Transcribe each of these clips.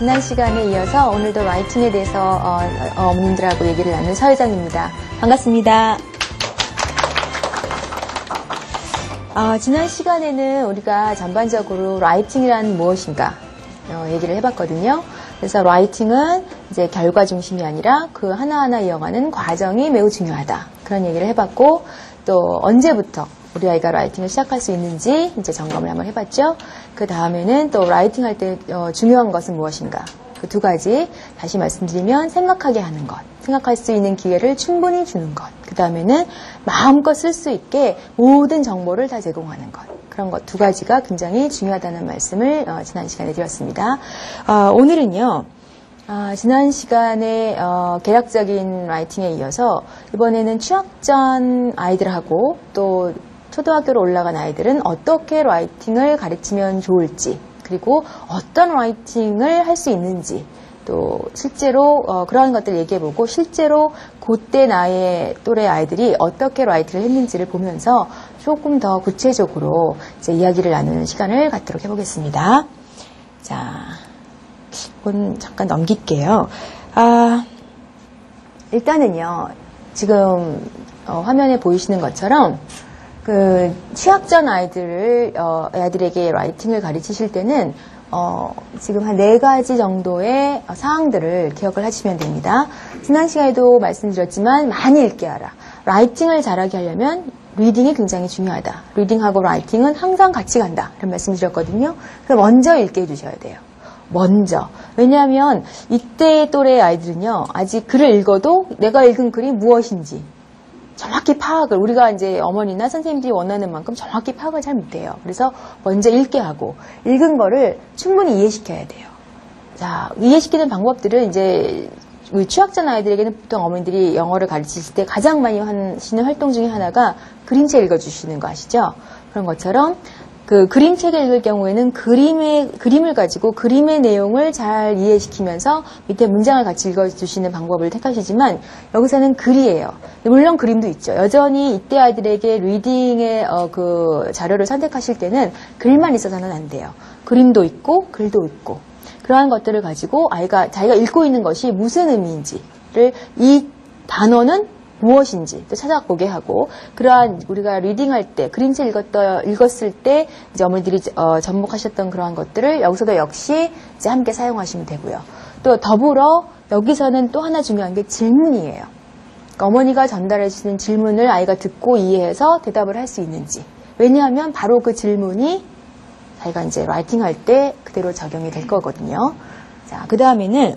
지난 시간에 이어서 오늘도 라이팅에 대해서 어머님들하고 얘기를 나눈 서혜정입니다. 반갑습니다. 지난 시간에는 우리가 전반적으로 라이팅이란 무엇인가 얘기를 해봤거든요. 그래서 라이팅은 이제 결과 중심이 아니라 그 하나하나 이어가는 과정이 매우 중요하다. 그런 얘기를 해봤고, 또 언제부터 우리 아이가 라이팅을 시작할 수 있는지 이제 점검을 한번 해봤죠. 그 다음에는 또 라이팅 할 때 중요한 것은 무엇인가. 그 두 가지 다시 말씀드리면 생각하게 하는 것, 생각할 수 있는 기회를 충분히 주는 것, 그 다음에는 마음껏 쓸 수 있게 모든 정보를 다 제공하는 것, 그런 것 두 가지가 굉장히 중요하다는 말씀을 지난 시간에 드렸습니다. 오늘은요, 지난 시간에 계략적인 라이팅에 이어서 이번에는 취학전 아이들하고 또 초등학교로 올라간 아이들은 어떻게 라이팅을 가르치면 좋을지, 그리고 어떤 라이팅을 할 수 있는지, 또 실제로 그런 것들 얘기해보고 실제로 그때 나의 또래 아이들이 어떻게 라이팅을 했는지를 보면서 조금 더 구체적으로 이제 이야기를 나누는 시간을 갖도록 해보겠습니다. 자, 이건 잠깐 넘길게요. 일단은요, 지금 화면에 보이시는 것처럼 그 취학전 아이들에게 라이팅을 가르치실 때는 지금 한 4가지 정도의 사항들을 기억을 하시면 됩니다. 지난 시간에도 말씀드렸지만 많이 읽게 하라. 라이팅을 잘하게 하려면 리딩이 굉장히 중요하다. 리딩하고 라이팅은 항상 같이 간다. 이런 말씀 드렸거든요. 그럼 먼저 읽게 해주셔야 돼요. 먼저. 왜냐하면 이때 또래 아이들은요, 아직 글을 읽어도 내가 읽은 글이 무엇인지 정확히 파악을, 우리가 이제 어머니나 선생님들이 원하는 만큼 정확히 파악을 잘 못해요. 그래서 먼저 읽게 하고, 읽은 거를 충분히 이해시켜야 돼요. 자, 이해시키는 방법들은 이제 우리 취학전 아이들에게는 보통 어머니들이 영어를 가르치실 때 가장 많이 하시는 활동 중에 하나가 그림책 읽어주시는 거 아시죠? 그런 것처럼 그 그림책을 읽을 경우에는 그림을 가지고 그림의 내용을 잘 이해시키면서 밑에 문장을 같이 읽어주시는 방법을 택하시지만 여기서는 글이에요. 물론 그림도 있죠. 여전히 이때 아이들에게 리딩의 그 자료를 선택하실 때는 글만 있어서는 안 돼요. 그림도 있고 글도 있고 그러한 것들을 가지고 아이가 자기가 읽고 있는 것이 무슨 의미인지를, 이 단어는 무엇인지 또 찾아보게 하고, 그러한 우리가 리딩할 때, 그림책 읽었을 때 이제 어머니들이 접목하셨던 그러한 것들을 여기서도 역시 이제 함께 사용하시면 되고요. 또 더불어 여기서는 또 하나 중요한 게 질문이에요. 그러니까 어머니가 전달해 주시는 질문을 아이가 듣고 이해해서 대답을 할 수 있는지. 왜냐하면 바로 그 질문이 자기가 이제 라이팅 할 때 그대로 적용이 될 거거든요. 자, 그 다음에는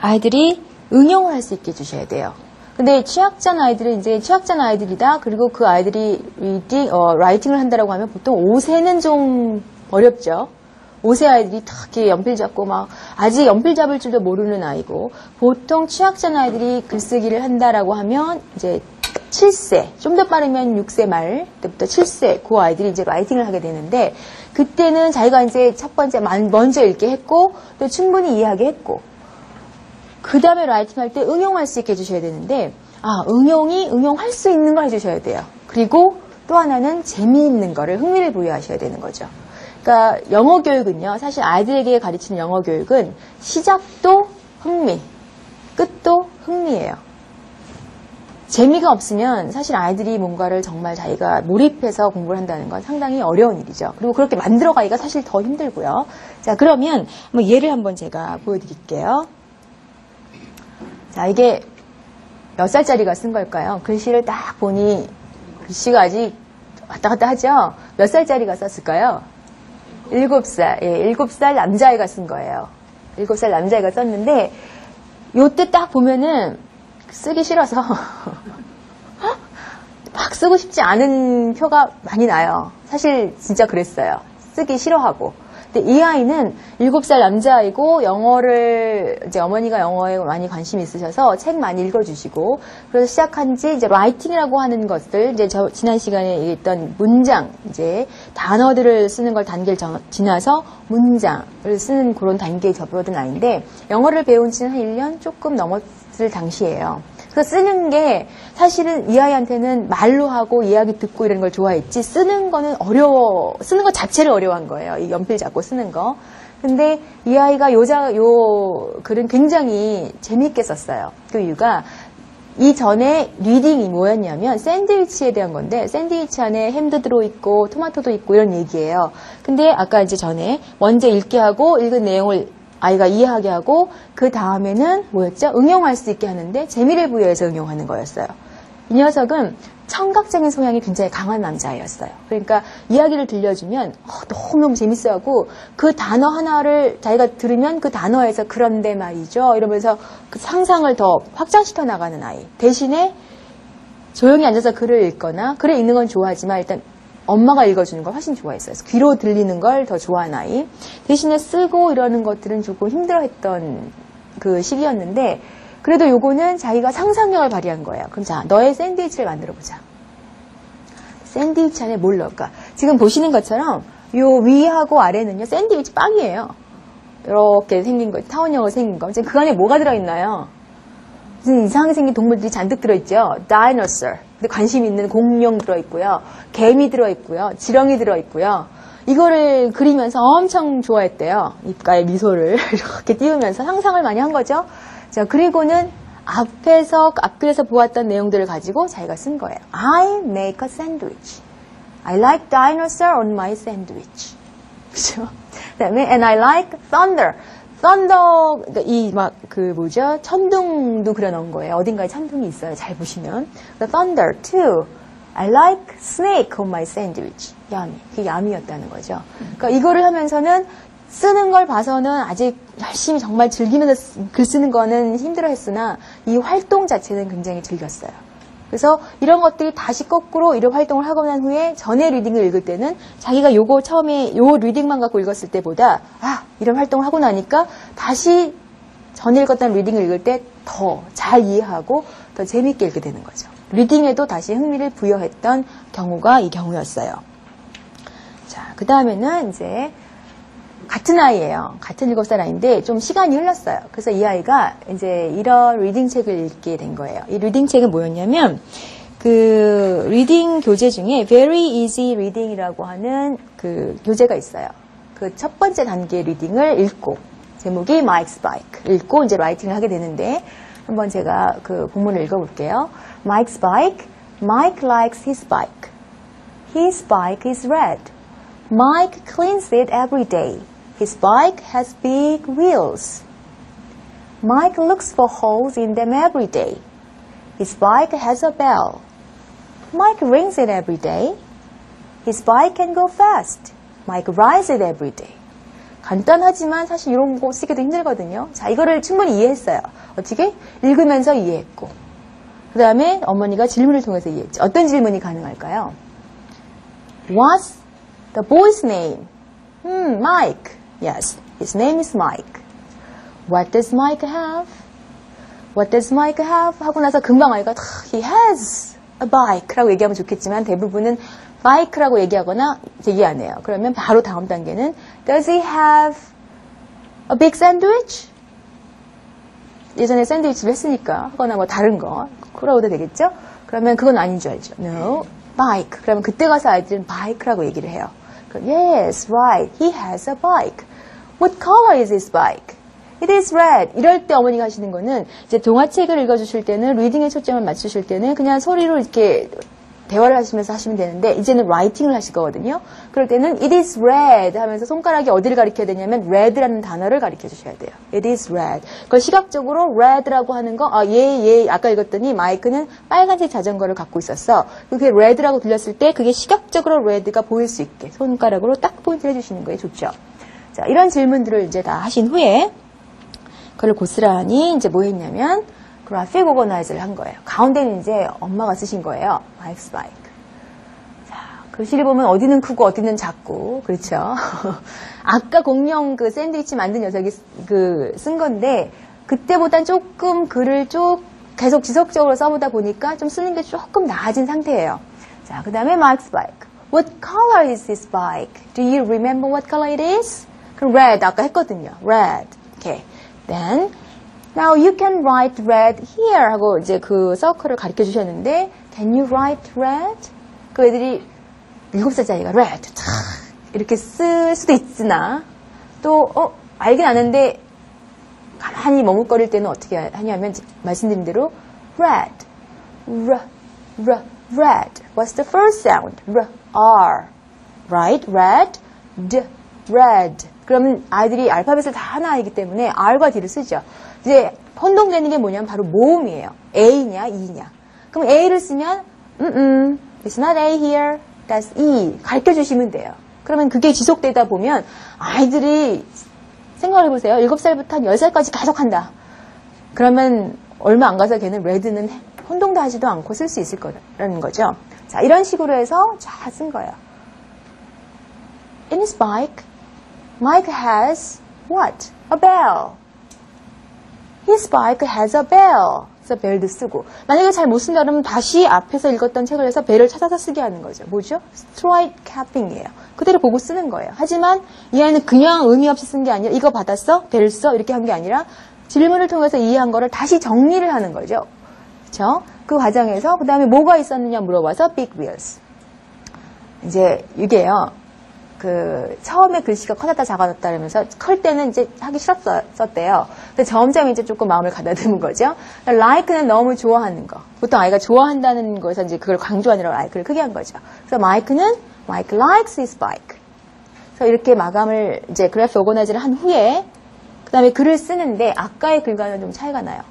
아이들이 응용을 할 수 있게 해주셔야 돼요. 근데 취학전 아이들은 이제 취학전 아이들이다. 그리고 그 아이들이 라이팅을 한다라고 하면 보통 5세는 좀 어렵죠. 5세 아이들이 특히 연필 잡고 막 아직 연필 잡을 줄도 모르는 아이고, 보통 취학전 아이들이 글쓰기를 한다라고 하면 이제 7세, 좀 더 빠르면 6세 말 때부터 7세, 그 아이들이 이제 라이팅을 하게 되는데, 그때는 자기가 이제 첫 번째 먼저 읽게 했고, 또 충분히 이해하게 했고, 그 다음에 라이팅 할 때 응용할 수 있게 해주셔야 되는데, 응용할 수 있는 걸 해주셔야 돼요. 그리고 또 하나는 재미있는 거를, 흥미를 부여하셔야 되는 거죠. 그러니까 영어 교육은요, 사실 아이들에게 가르치는 영어 교육은 시작도 흥미, 끝도 흥미예요. 재미가 없으면 사실 아이들이 뭔가를 정말 자기가 몰입해서 공부를 한다는 건 상당히 어려운 일이죠. 그리고 그렇게 만들어가기가 사실 더 힘들고요. 자, 그러면 예를 한번 제가 보여드릴게요. 자, 이게 몇 살짜리가 쓴 걸까요? 글씨를 딱 보니 글씨가 아직 왔다 갔다 하죠? 몇 살짜리가 썼을까요? 7살. 예, 7살 남자아이가 쓴 거예요. 7살 남자아이가 썼는데, 요때 딱 보면은 쓰기 싫어서 막 쓰고 싶지 않은 표가 많이 나요. 사실 진짜 그랬어요. 쓰기 싫어하고. 근데 이 아이는 7살 남자아이고, 영어를, 이제 어머니가 영어에 많이 관심이 있으셔서 책 많이 읽어주시고, 그래서 시작한 지 이제 라이팅이라고 하는 것들, 이제 지난 시간에 얘기했던 문장, 이제 단어들을 쓰는 걸 단계를 지나서 문장을 쓰는 그런 단계에 접어든 아이인데, 영어를 배운 지는 한 1년 조금 넘었을 당시예요. 그래서 쓰는 게 사실은 이 아이한테는 말로 하고 이야기 듣고 이런 걸 좋아했지, 쓰는 거는 쓰는 것 자체를 어려워한 거예요. 이 연필 잡고 쓰는 거. 근데 이 아이가 요 글은 굉장히 재밌게 썼어요. 그 이유가 이전에 리딩이 뭐였냐면 샌드위치에 대한 건데 샌드위치 안에 햄도 들어있고 토마토도 있고 이런 얘기예요. 근데 아까 이제 전에 먼저 읽게 하고 읽은 내용을 아이가 이해하게 하고 그 다음에는 뭐였죠? 응용할 수 있게 하는데 재미를 부여해서 응용하는 거였어요. 이 녀석은 청각적인 소양이 굉장히 강한 남자아이였어요. 그러니까 이야기를 들려주면 너무너무 재밌어하고 그 단어 하나를 자기가 들으면 그 단어에서 그런데 말이죠 이러면서 그 상상을 더 확장시켜 나가는 아이. 대신에 조용히 앉아서 글을 읽거나 글을 읽는 건 좋아하지만 일단 엄마가 읽어주는 걸 훨씬 좋아했어요. 귀로 들리는 걸 더 좋아하는 아이. 대신에 쓰고 이러는 것들은 조금 힘들어했던 그 시기였는데 그래도 요거는 자기가 상상력을 발휘한 거예요. 그럼 자, 너의 샌드위치를 만들어보자. 샌드위치 안에 뭘 넣을까? 지금 보시는 것처럼 요 위하고 아래는요, 샌드위치 빵이에요. 이렇게 생긴 거, 타원형으로 생긴 거. 지금 그 안에 뭐가 들어있나요? 무슨 이상하게 생긴 동물들이 잔뜩 들어있죠? 다이너서. 근데 관심 있는 공룡 들어있고요. 개미 들어있고요. 지렁이 들어있고요. 이거를 그리면서 엄청 좋아했대요. 입가에 미소를 이렇게 띄우면서 상상을 많이 한 거죠. 자, 그리고는 앞글에서 보았던 내용들을 가지고 자기가 쓴 거예요. I make a sandwich. I like dinosaur on my sandwich. 그죠? 그 다음에, and I like thunder. thunder, 그러니까 천둥도 그려놓은 거예요. 어딘가에 천둥이 있어요. 잘 보시면. thunder, too. I like snake on my sandwich. 야미. 그게 야미였다는 거죠. 그러니까 이거를 하면서는 쓰는 걸 봐서는 아직 열심히 정말 즐기면서 글 쓰는 거는 힘들어 했으나 이 활동 자체는 굉장히 즐겼어요. 그래서 이런 것들이 다시 거꾸로 이런 활동을 하고 난 후에 전에 리딩을 읽을 때는 자기가 요거 처음에 요 리딩만 갖고 읽었을 때보다 이런 활동을 하고 나니까 다시 전에 읽었던 리딩을 읽을 때 더 잘 이해하고 더 재밌게 읽게 되는 거죠. 리딩에도 다시 흥미를 부여했던 경우가 이 경우였어요. 자, 그 다음에는 이제 같은 아이예요. 같은 7살 아이인데 좀 시간이 흘렀어요. 그래서 이 아이가 이제 이런 리딩 책을 읽게 된 거예요. 이 리딩 책은 뭐였냐면 그 리딩 교재 중에 Very Easy Reading이라고 하는 그 교재가 있어요. 그 첫 번째 단계 리딩을 읽고 제목이 Mike's Bike 읽고 이제 라이팅을 하게 되는데 한번 제가 그 본문을 읽어볼게요. Mike's Bike. Mike likes his bike. His bike is red. Mike cleans it every day. His bike has big wheels. Mike looks for holes in them every day. His bike has a bell. Mike rings it every day. His bike can go fast. Mike rides it every day. 간단하지만 사실 이런 거 쓰기도 힘들거든요. 자, 이거를 충분히 이해했어요. 어떻게? 읽으면서 이해했고. 그 다음에 어머니가 질문을 통해서 이해했죠. 어떤 질문이 가능할까요? What's the boy's name? Mike. Yes, his name is Mike. What does Mike have? What does Mike have? 하고 나서 금방 아이가 he has a bike 라고 얘기하면 좋겠지만 대부분은 bike라고 얘기하거나 얘기 안 해요. 그러면 바로 다음 단계는 does he have a big sandwich? 예전에 샌드위치를 했으니까 하거나 뭐 다른 거 그러도 되겠죠? 그러면 그건 아닌 줄 알죠. No, bike. 그러면 그때 가서 아이들은 bike라고 얘기를 해요. Yes, right. He has a bike. What color is his bike? It is red. 이럴 때 어머니가 하시는 거는 이제 동화책을 읽어주실 때는 리딩에 초점을 맞추실 때는 그냥 소리로 이렇게 대화를 하시면서 하시면 되는데 이제는 라이팅을 하실 거거든요. 그럴 때는 it is red 하면서 손가락이 어디를 가리켜야 되냐면 red라는 단어를 가리켜 주셔야 돼요. It is red. 그걸 시각적으로 red라고 하는 거 아까 읽었더니 마이크는 빨간색 자전거를 갖고 있었어. 그게 red라고 들렸을 때 그게 시각적으로 red가 보일 수 있게 손가락으로 딱 포인트를 해주시는 거에 좋죠. 자, 이런 질문들을 이제 다 하신 후에 그걸 고스란히 이제 뭐 했냐면 그래픽 오거나이저를 한 거예요. 가운데는 이제 엄마가 쓰신 거예요. Mike's bike. 자, 글씨를 보면 어디는 크고 어디는 작고, 그렇죠? 아까 공룡 그 샌드위치 만든 녀석이 쓴 건데, 그때보단 조금 글을 계속 지속적으로 써보다 보니까 좀 쓰는 게 조금 나아진 상태예요. 자, 그 다음에 Mike's bike. What color is his bike? Do you remember what color it is? 그럼 red, 아까 했거든요. Red. Okay. Then, now you can write red here 하고 이제 그 서클을 가르쳐 주셨는데 can you write red? 그 애들이 7살짜리가 red 이렇게 쓸 수도 있으나 또 알긴 아는데 가만히 머뭇거릴 때는 어떻게 하냐면 말씀드린 대로 red, red. What's the first sound? R, right? Red, red. 그러면 아이들이 알파벳을 다 하나 알기 때문에 R과 D를 쓰죠. 이제 혼동되는 게 뭐냐면 바로 모음이에요. A냐 E냐. 그럼 A를 쓰면 it's not A here, that's E. 가르쳐 주시면 돼요. 그러면 그게 지속되다 보면 아이들이 생각을 해보세요. 7살부터 한 10살까지 계속 한다. 그러면 얼마 안 가서 걔는 red는 혼동도 하지도 않고 쓸 수 있을 거라는 거죠. 자, 이런 식으로 해서 쫙 쓴 거예요. In his bike, Mike has what? A bell. His bike has a bell. 그래서 벨도 쓰고. 만약에 잘 못 쓴다 그러면 다시 앞에서 읽었던 책을 해서 벨을 찾아서 쓰게 하는 거죠. 뭐죠? Strike capping이에요. 그대로 보고 쓰는 거예요. 하지만 이 아이는 그냥 의미 없이 쓴 게 아니라 이거 받았어? 벨 써? 이렇게 한 게 아니라 질문을 통해서 이해한 거를 다시 정리를 하는 거죠. 그렇죠? 그 과정에서 그 다음에 뭐가 있었느냐 물어봐서 big wheels. 이제 이게요. 처음에 글씨가 커졌다 작아졌다 그러면서 클 때는 이제 하기 싫었대요. 근데 점점 이제 조금 마음을 가다듬은 거죠. like는 너무 좋아하는 거. 보통 아이가 좋아한다는 거에서 이제 그걸 강조하느라고 like를 크게 한 거죠. 그래서 Mike likes his bike. 그래서 이렇게 마감을 이제 그래프 오거나이저를 한 후에 그 다음에 글을 쓰는데 아까의 글과는 좀 차이가 나요.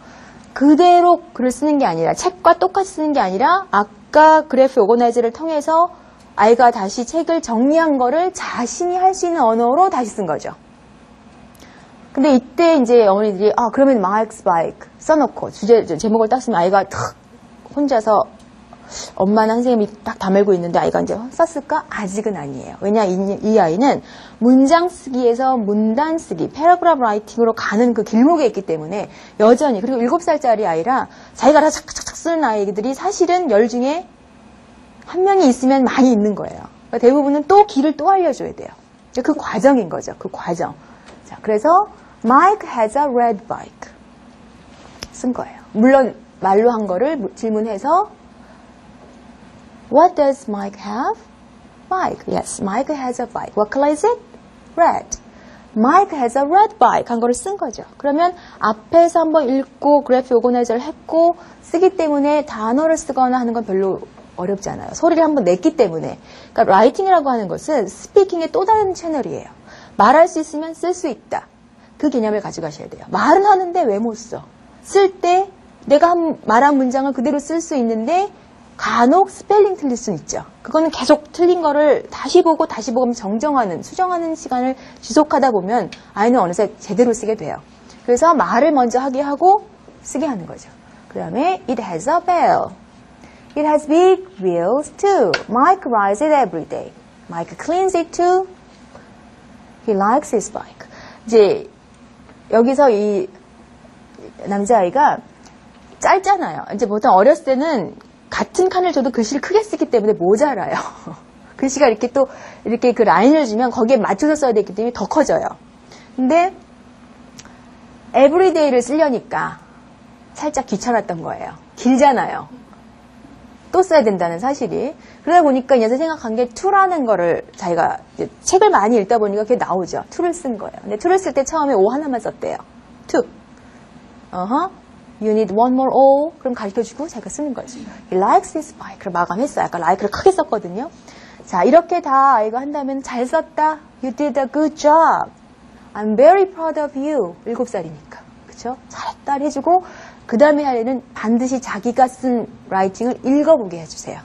그대로 글을 쓰는 게 아니라 책과 똑같이 쓰는 게 아니라 아까 그래프 오거나이저를 통해서 아이가 다시 책을 정리한 거를 자신이 할 수 있는 언어로 다시 쓴 거죠. 근데 이때 이제 어머니들이 그러면 Mike's bike 써놓고 제목을 딱 쓰면 아이가 탁 혼자서 엄마나 선생님이 딱 다물고 있는데 아이가 이제 썼을까? 아직은 아니에요. 왜냐 이 아이는 문장 쓰기에서 문단 쓰기, 패러그래프 라이팅으로 가는 그 길목에 있기 때문에 여전히 그리고 7살짜리 아이라 자기가 다 착착착 쓰는 아이들이 사실은 10 중에 한 명이 있으면 많이 있는 거예요. 그러니까 대부분은 또 길을 또 알려줘야 돼요. 그 과정인 거죠. 그 과정. 자, 그래서 Mike has a red bike 쓴 거예요. 물론 말로 한 거를 질문해서 What does Mike have? Bike. Yes, Mike has a bike. What color is it? Red. Mike has a red bike 한 거를 쓴 거죠. 그러면 앞에서 한번 읽고 그래프 오거나이저를 했고 쓰기 때문에 단어를 쓰거나 하는 건 별로 어렵지 않아요. 소리를 한번 냈기 때문에. 그러니까 라이팅이라고 하는 것은 스피킹의 또 다른 채널이에요. 말할 수 있으면 쓸 수 있다. 그 개념을 가져가셔야 돼요. 말은 하는데 왜 못 써? 쓸 때 내가 말한 문장을 그대로 쓸 수 있는데 간혹 스펠링 틀릴 수 있죠. 그거는 계속 틀린 거를 다시 보고 정정하는, 수정하는 시간을 지속하다 보면 아이는 어느새 제대로 쓰게 돼요. 그래서 말을 먼저 하게 하고 쓰게 하는 거죠. 그 다음에 It has a bell. It has big wheels too. Mike rides it every day. Mike cleans it too. He likes his bike. 이제 여기서 이 남자아이가 짧잖아요. 이제 보통 어렸을 때는 같은 칸을 줘도 글씨를 크게 쓰기 때문에 모자라요. 글씨가 이렇게 그 라인을 주면 거기에 맞춰서 써야 되기 때문에 더 커져요. 근데 everyday를 쓰려니까 살짝 귀찮았던 거예요. 길잖아요. 또 써야 된다는 사실이. 그러다 보니까 이제 생각한 게 to라는 거를 자기가 이제 책을 많이 읽다 보니까 그게 나오죠. to를 쓴 거예요. 근데 to를 쓸 때 처음에 O 하나만 썼대요. to. You need one more O. 그럼 가르쳐주고 자기가 쓰는 거죠. He likes his bike. 그걸 마감했어요. 아까 like를 크게 썼거든요. 자, 이렇게 다 아이가 한다면 잘 썼다. You did a good job. I'm very proud of you. 7살이니까. 그쵸? 잘했다 해주고 그 다음에 할 일은 반드시 자기가 쓴 라이팅을 읽어보게 해주세요.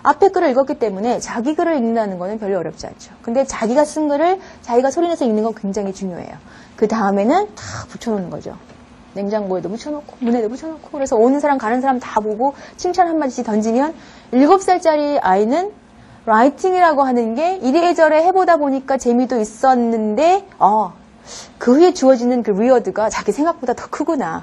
앞에 글을 읽었기 때문에 자기 글을 읽는다는 거는 별로 어렵지 않죠. 근데 자기가 쓴 글을 자기가 소리내서 읽는 건 굉장히 중요해요. 그 다음에는 다 붙여놓는 거죠. 냉장고에도 붙여놓고 문에도 붙여놓고 그래서 오는 사람 가는 사람 다 보고 칭찬 한마디씩 던지면 7살짜리 아이는 라이팅이라고 하는 게 이래저래 해보다 보니까 재미도 있었는데 그 후에 주어지는 그 리워드가 자기 생각보다 더 크구나.